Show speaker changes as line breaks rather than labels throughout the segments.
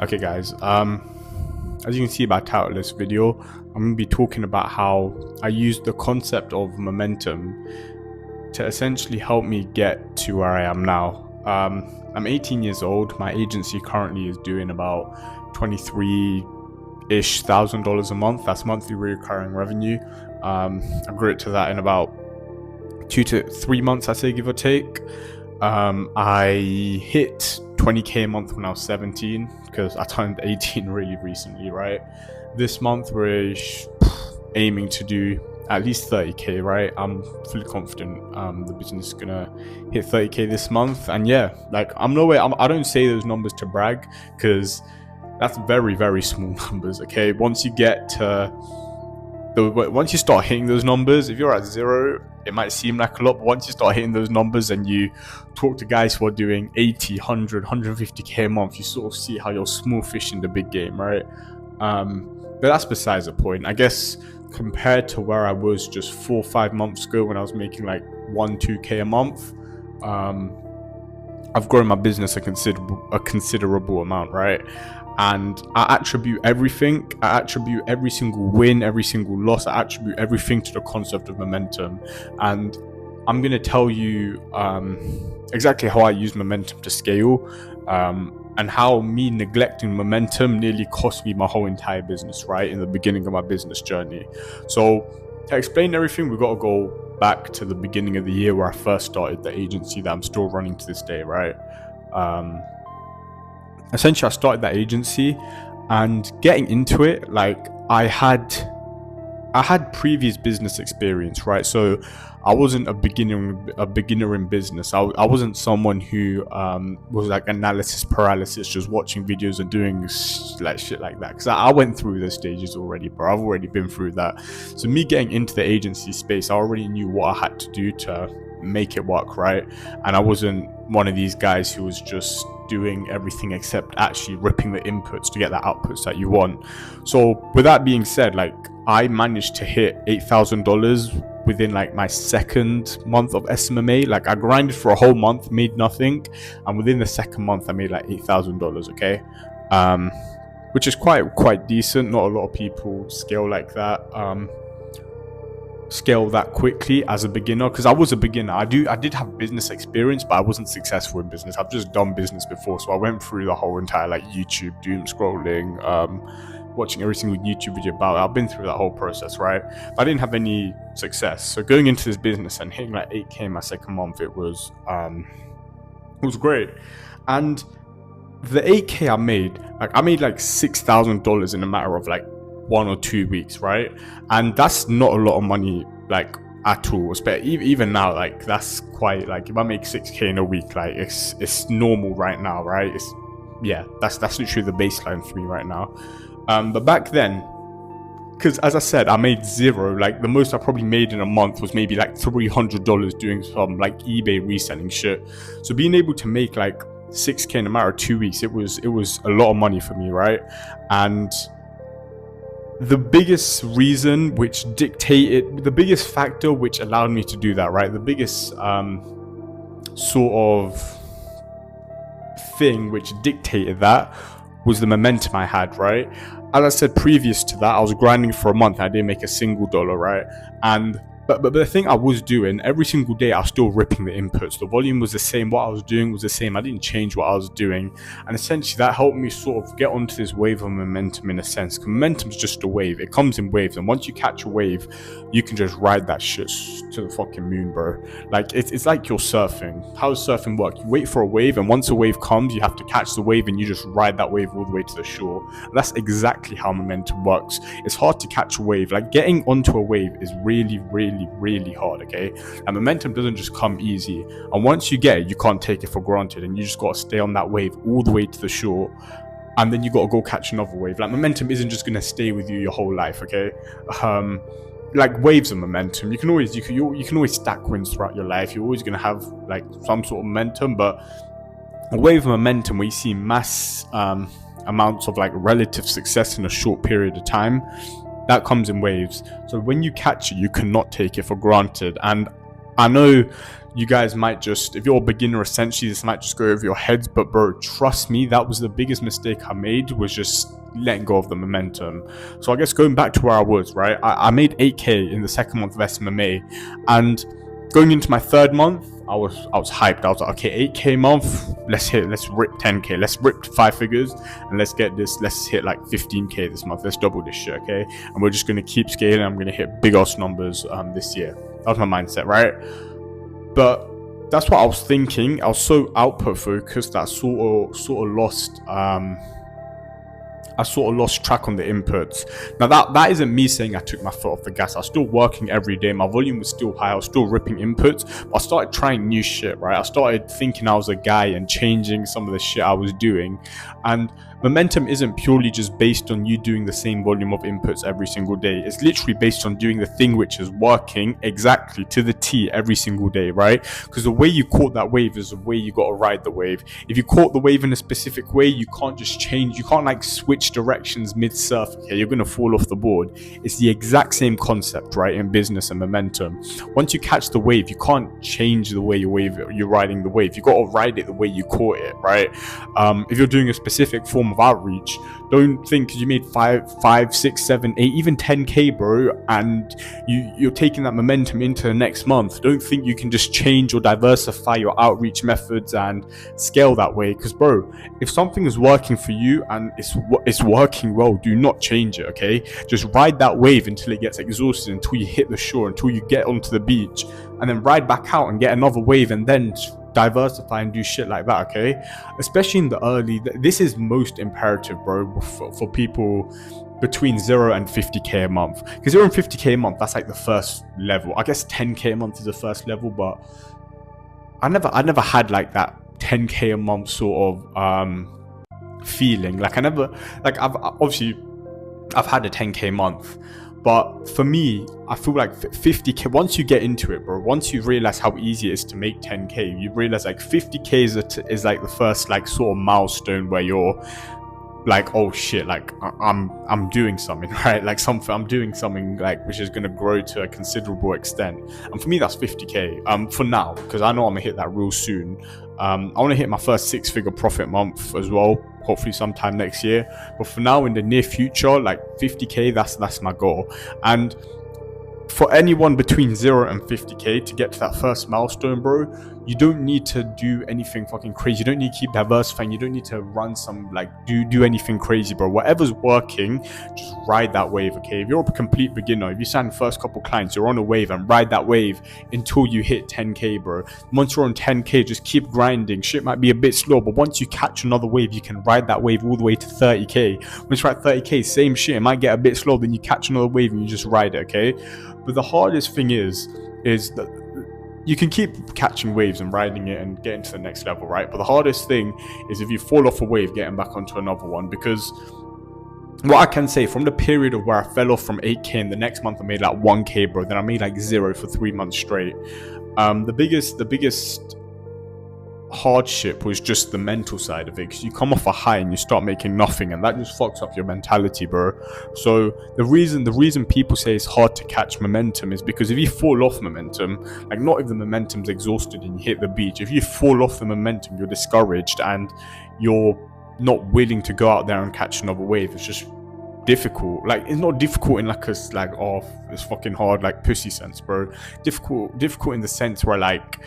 Okay guys, as you can see by title of this video, I'm going to be talking about how I use the concept of momentum to essentially help me get to where I am now. I'm 18 years old. My agency currently is doing about $23-ish thousand a month. That's monthly recurring revenue. I grew it to that in about 2 to 3 months, I say, give or take. I hit 20k a month when I was 17 because I turned 18 really recently, right? This month we're aiming to do at least 30k, right? I'm fully confident the business is gonna hit 30k this month. And yeah, like I don't say those numbers to brag, because that's very, very small numbers. Okay, once you start hitting those numbers, if you're at zero, it might seem like a lot, but once you start hitting those numbers and you talk to guys who are doing 80, 100, 150k a month, you sort of see how you're small fish in the big game, right? But that's besides the point. I guess compared to where I was just 4 or 5 months ago when I was making like 1-2k a month, I've grown my business a considerable amount, right? And I attribute every single win, every single loss, I attribute everything to the concept of momentum. And I'm going to tell you exactly how I use momentum to scale, and how me neglecting momentum nearly cost me my whole entire business, right, in the beginning of my business journey. So to explain everything, we've got to go back to the beginning of the year where I first started the agency that I'm still running to this day, right? Essentially, I started that agency, and getting into it, like I had previous business experience, right? So I wasn't a beginner in business. I wasn't someone who was like analysis paralysis, just watching videos and doing like shit like that. Because I went through those stages already, bro. I've already been through that. So me getting into the agency space, I already knew what I had to do to make it work, right? And I wasn't one of these guys who was just doing everything except actually ripping the inputs to get the outputs that you want. So with that being said, like I managed to hit $8,000 within like my second month of SMMA. Like I grinded for a whole month, made nothing, and within the second month I made like $8,000. Okay, which is quite decent. Not a lot of people scale like that. Scale that quickly as a beginner, because I was a beginner. I did have business experience, but I wasn't successful in business. I've just done business before, so I went through the whole entire like YouTube doom scrolling, watching every single YouTube video about it. I've been through that whole process, right? But I didn't have any success. So going into this business and hitting like 8k in my second month, it was great. And the 8k I made like $6,000 in a matter of like 1 or 2 weeks, right? And that's not a lot of money, like at all. But even now, like that's quite, like if I make 6k in a week, like it's normal right now, right? That's literally the baseline for me right now. But back then, because as I said, I made zero. Like the most I probably made in a month was maybe like $300 doing some like eBay reselling shit. So being able to make like 6k in a matter of 2 weeks, it was a lot of money for me, right? And the biggest factor which allowed me to do that, right? The biggest sort of thing which dictated that was the momentum I had, right? As I said, previous to that, I was grinding for a month. I didn't make a single dollar, right? And but the thing I was doing every single day, I was still ripping the inputs. The volume was the same. What I was doing was the same. I didn't change what I was doing. And essentially that helped me sort of get onto this wave of momentum in a sense. Momentum is just a wave. It comes in waves. And once you catch a wave, you can just ride that shit to the fucking moon, bro. Like it's like you're surfing. How does surfing work? You wait for a wave, and once a wave comes, you have to catch the wave and you just ride that wave all the way to the shore. And that's exactly how momentum works. It's hard to catch a wave. Like getting onto a wave is really, really, really hard, okay? And momentum doesn't just come easy. And once you get it, you can't take it for granted, and you just got to stay on that wave all the way to the shore. And then you got to go catch another wave. Like momentum isn't just going to stay with you your whole life, okay? Like waves of momentum, you can always stack wins throughout your life. You're always going to have like some sort of momentum, but a wave of momentum where you see mass amounts of like relative success in a short period of time, that comes in waves. So when you catch it, you cannot take it for granted. And I know you guys might just, if you're a beginner, essentially this might just go over your heads, but bro, trust me, that was the biggest mistake I made, was just letting go of the momentum. So I guess going back to where I was, right, I made 8k in the second month of SMMA, and going into my third month, I was hyped. I was like, okay, 8k month, let's rip 10k, let's rip 5 figures, and let's hit like 15k this month, let's double this shit, okay? And we're just gonna keep scaling. I'm gonna hit big ass numbers this year. That was my mindset, right? But that's what I was thinking. I was so output focused that I sort of lost track on the inputs. Now that isn't me saying I took my foot off the gas. I was still working every day. My volume was still high. I was still ripping inputs. But I started trying new shit, right? I started thinking I was a guy and changing some of the shit I was doing. And momentum isn't purely just based on you doing the same volume of inputs every single day. It's literally based on doing the thing which is working exactly to the T every single day, right? Because the way you caught that wave is the way you got to ride the wave. If you caught the wave in a specific way, you can't just change. You can't like switch directions mid-surf. Okay, you're going to fall off the board. It's the exact same concept, right, in business and momentum. Once you catch the wave, you can't change the way you're riding the wave. You got to ride it the way you caught it, right? If you're doing a specific form of outreach, don't think because you made 5, 6, 7, 8, even 10k, bro, and you're taking that momentum into the next month. Don't think you can just change or diversify your outreach methods and scale that way. Because bro, if something is working for you and it's working well, do not change it, okay? Just ride that wave until it gets exhausted, until you hit the shore, until you get onto the beach, and then ride back out and get another wave, and then diversify and do shit like that, okay? Especially in the early, this is most imperative, bro, for people between 0 and 50k a month. Because 0 and 50k a month, that's like the first level. I guess 10k a month is the first level, but I never had like that 10k a month sort of feeling. Like I've had a 10k month, but for me, I feel like 50k, once you get into it, bro, once you realize how easy it is to make 10k, you realize like 50k is like the first like sort of milestone where you're like, oh shit, like I'm doing something, right? Like I'm doing something like which is going to grow to a considerable extent. And for me, that's 50k for now, because I know I'm gonna hit that real soon. I want to hit my first 6-figure profit month as well, hopefully sometime next year. But for now, in the near future, like 50k, that's my goal. And for anyone between 0 and 50k to get to that first milestone, bro, you don't need to do anything fucking crazy. You don't need to keep diversifying. You don't need to run some like do anything crazy, bro. Whatever's working, just ride that wave, okay? If you're a complete beginner, if you sign the first couple clients, you're on a wave, and ride that wave until you hit 10k, bro. Once you're on 10k, just keep grinding. Shit might be a bit slow, but once you catch another wave, you can ride that wave all the way to 30k. Once you're at 30k, same shit. It might get a bit slow, then you catch another wave and you just ride it, okay? But the hardest thing is that you can keep catching waves and riding it and getting to the next level, right? But the hardest thing is if you fall off a wave, getting back onto another one. Because what I can say, from the period of where I fell off from 8k and the next month I made like 1k, bro, then I made like 0 for 3 months straight. The biggest hardship was just the mental side of it, because you come off a high and you start making nothing, and that just fucks up your mentality, bro. So the reason people say it's hard to catch momentum is because if you fall off momentum, like not if the momentum's exhausted and you hit the beach, if you fall off the momentum, you're discouraged and you're not willing to go out there and catch another wave. It's just difficult. Like, it's not difficult in like it's fucking hard like pussy sense, bro. Difficult in the sense where like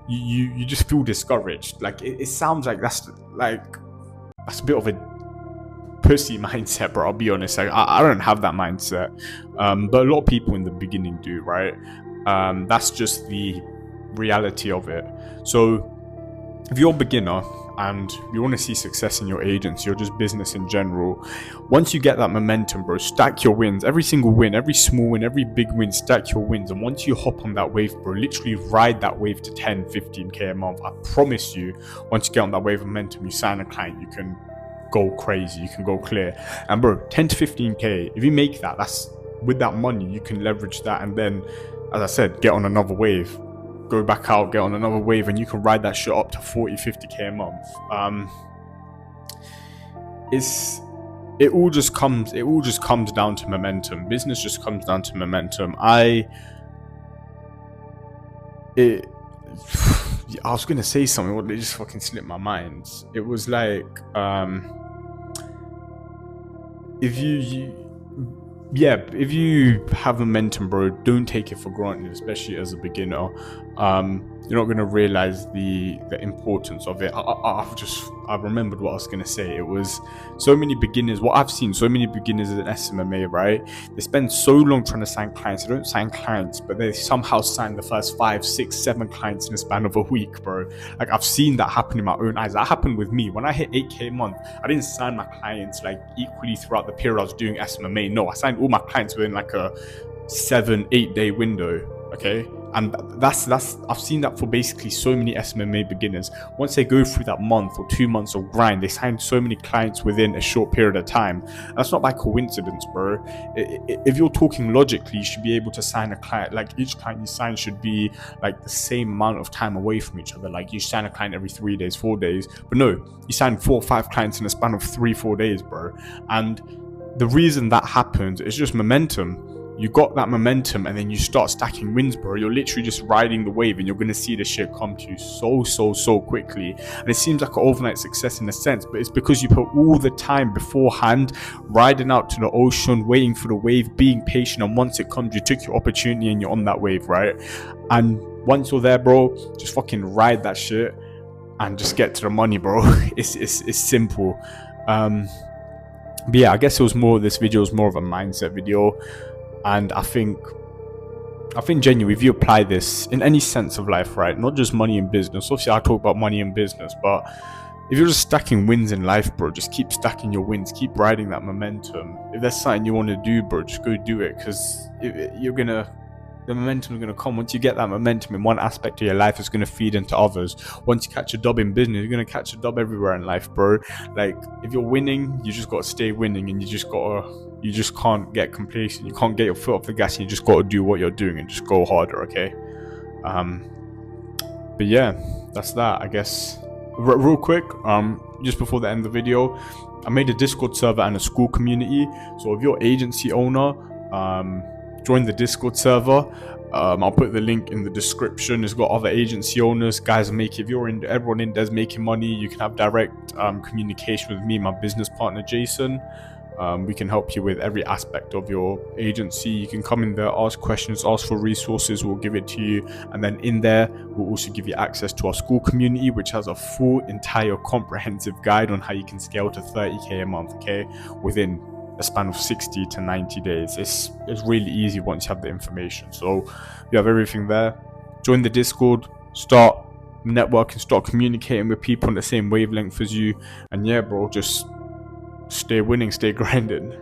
you just feel discouraged. Like it sounds like that's a bit of a pussy mindset, bro. I'll be honest, like I don't have that mindset, but a lot of people in the beginning do, right? That's just the reality of it. So if you're a beginner and you want to see success in your agency or just business in general, once you get that momentum, bro, stack your wins. Every single win, every small win, every big win, stack your wins. And once you hop on that wave, bro, literally ride that wave to 10, 15k a month. I promise you, once you get on that wave of momentum, you sign a client, you can go crazy, you can go clear. And bro, 10 to 15k, if you make that, that's with that money, you can leverage that. And then, as I said, get on another wave, go back out, get on another wave, and you can ride that shit up to 40, 50k a month. It all just comes down to momentum. Business just comes down to momentum. it I was gonna say something, but it just fucking slipped my mind. It was like, if if you have momentum, bro, don't take it for granted, especially as a beginner. You're not gonna realize the importance of it. I remembered what I was gonna say. It was so many beginners. What I've seen, so many beginners in SMMA, right? They spend so long trying to sign clients. They don't sign clients, but they somehow sign the first 5, 6, 7 clients in the span of a week, bro. Like, I've seen that happen in my own eyes. That happened with me when I hit 8K a month. I didn't sign my clients like equally throughout the period I was doing SMMA. No, I signed all my clients within like a 7-8 day window. Okay, and that's I've seen that for basically so many SMMA beginners. Once they go through that month or 2 months of grind, they sign so many clients within a short period of time. That's not by coincidence, bro. If you're talking logically, you should be able to sign a client. Like, each client you sign should be like the same amount of time away from each other. Like, you sign a client every 3 days, 4 days, but no, you sign 4 or 5 clients in a span of 3-4 days, bro. And the reason that happens is just momentum. You got that momentum and then you start stacking wins, bro. You're literally just riding the wave and you're going to see the shit come to you so quickly. And it seems like an overnight success in a sense, but it's because you put all the time beforehand, riding out to the ocean, waiting for the wave, being patient. And once it comes, you took your opportunity and you're on that wave, right? And once you're there, bro, just fucking ride that shit and just get to the money, bro. It's simple. But yeah, I guess this video was more of a mindset video. And I think genuinely, if you apply this in any sense of life, right, not just money and business. Obviously, I talk about money and business, but if you're just stacking wins in life, bro, just keep stacking your wins, keep riding that momentum. If there's something you want to do, bro, just go do it, because the momentum is going to come. Once you get that momentum in one aspect of your life, it's going to feed into others. Once you catch a dub in business, you're going to catch a dub everywhere in life, bro. Like, if you're winning, you just got to stay winning, and you just can't get complacent. You can't get your foot off the gas, and you just got to do what you're doing and just go harder, okay? But yeah, that's that, I guess. Real quick, just before the end of the video, I made a Discord server and a school community. So if you're an agency owner, join the Discord server. I'll put the link in the description. It's got other agency owners, guys. Everyone in there's making money. You can have direct communication with me, my business partner Jason. We can help you with every aspect of your agency. You can come in there, ask questions, ask for resources. We'll give it to you, and then in there we'll also give you access to our school community, which has a full, entire, comprehensive guide on how you can scale to 30K a month. Okay, within a span of 60 to 90 days. It's really easy once you have the information. So you have everything there. Join the Discord, start networking, start communicating with people on the same wavelength as you, and yeah, bro, just stay winning, stay grinding.